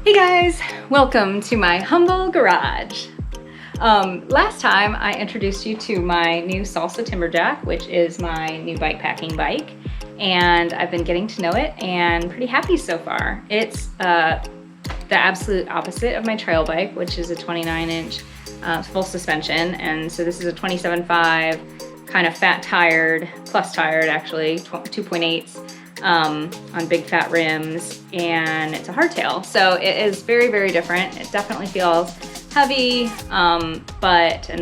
Hey guys, welcome to my humble garage. Last time I introduced you to my new Salsa Timberjack, which is my new bike packing bike, and I've been getting to know it and pretty happy so far. It's the absolute opposite of my trail bike, which is a 29-inch full suspension, and so this is a 27.5 kind of fat tired, plus tired actually, 2.8s. On big fat rims, and it's a hardtail, so it is very, very different. It definitely feels heavy, and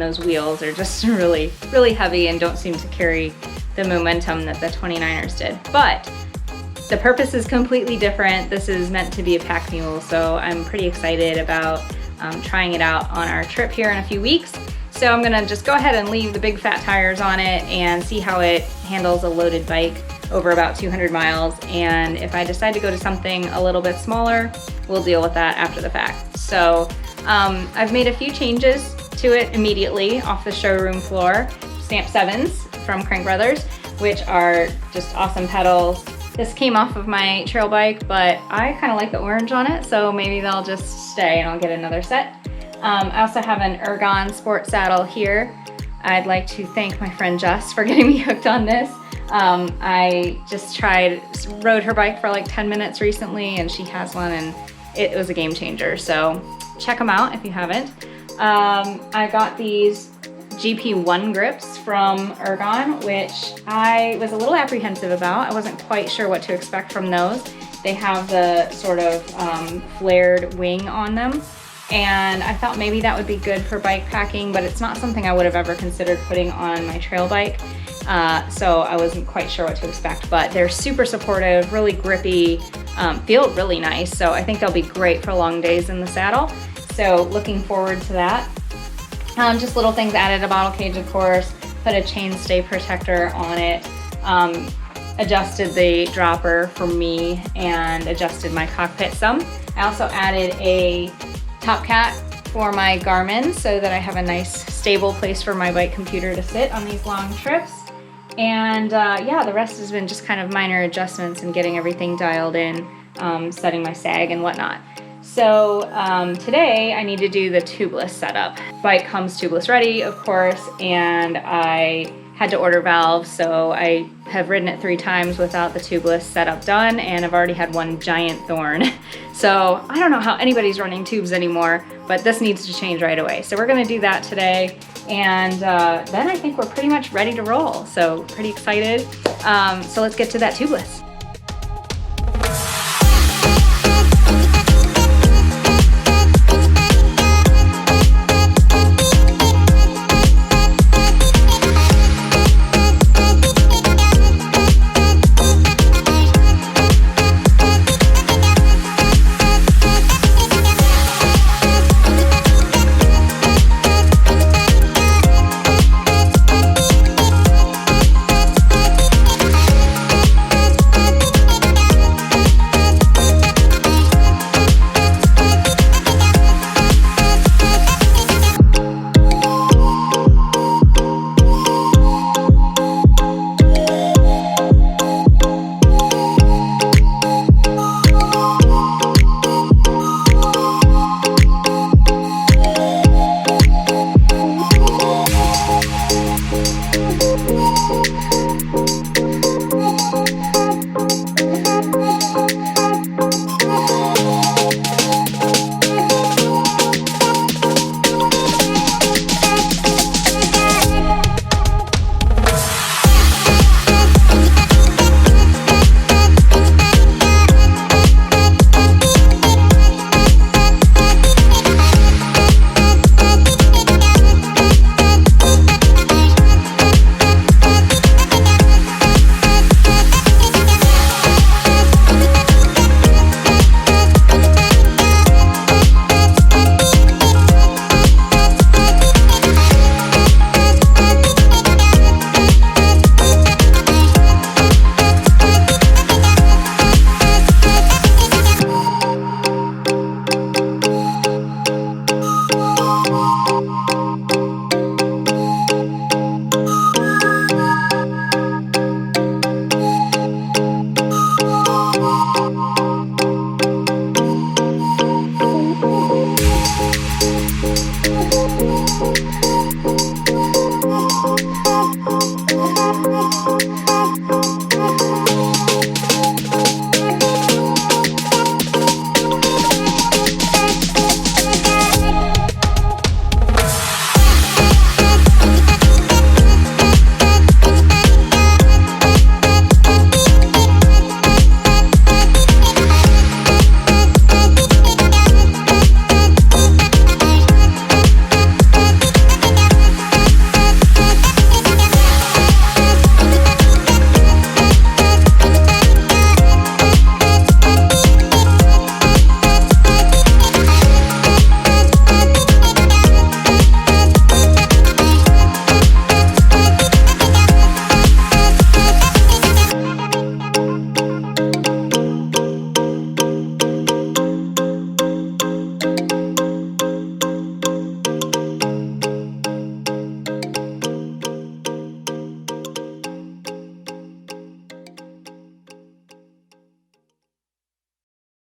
those wheels are just really, really heavy and don't seem to carry the momentum that the 29ers did. But the purpose is completely different. This is meant to be a pack mule, so I'm pretty excited about trying it out on our trip here in a few weeks. So I'm gonna just go ahead and leave the big fat tires on it and see how it handles a loaded bike over about 200 miles. And if I decide to go to something a little bit smaller, we'll deal with that after the fact. So I've made a few changes to it immediately off the showroom floor. Stamp 7s from Crank Brothers, which are just awesome pedals. This came off of my trail bike, but I kind of like the orange on it, so maybe they'll just stay and I'll get another set. I also have an Ergon sport saddle here. I'd like to thank my friend Jess for getting me hooked on this. I just rode her bike for like 10 minutes recently, and she has one, and it was a game changer. So check them out if you haven't. I got these GP1 grips from Ergon, which I was a little apprehensive about. I wasn't quite sure what to expect from those. They have the sort of flared wing on them, and I thought maybe that would be good for bike packing, but it's not something I would have ever considered putting on my trail bike. So I wasn't quite sure what to expect, but they're super supportive, really grippy, feel really nice. So I think they'll be great for long days in the saddle. So looking forward to that. Just little things added, a bottle cage, of course, put a chain stay protector on it, adjusted the dropper for me, and adjusted my cockpit some. I also added a top cat for my Garmin so that I have a nice stable place for my bike computer to sit on these long trips. And yeah, the rest has been just kind of minor adjustments and getting everything dialed in, setting my sag and whatnot. So today I need to do the tubeless setup. Bike comes tubeless ready, of course, and I had to order valves, so I have ridden it 3 times without the tubeless setup done, and I've already had one giant thorn. So I don't know how anybody's running tubes anymore, but this needs to change right away. So we're gonna do that today, and then I think we're pretty much ready to roll. So pretty excited. So let's get to that tubeless.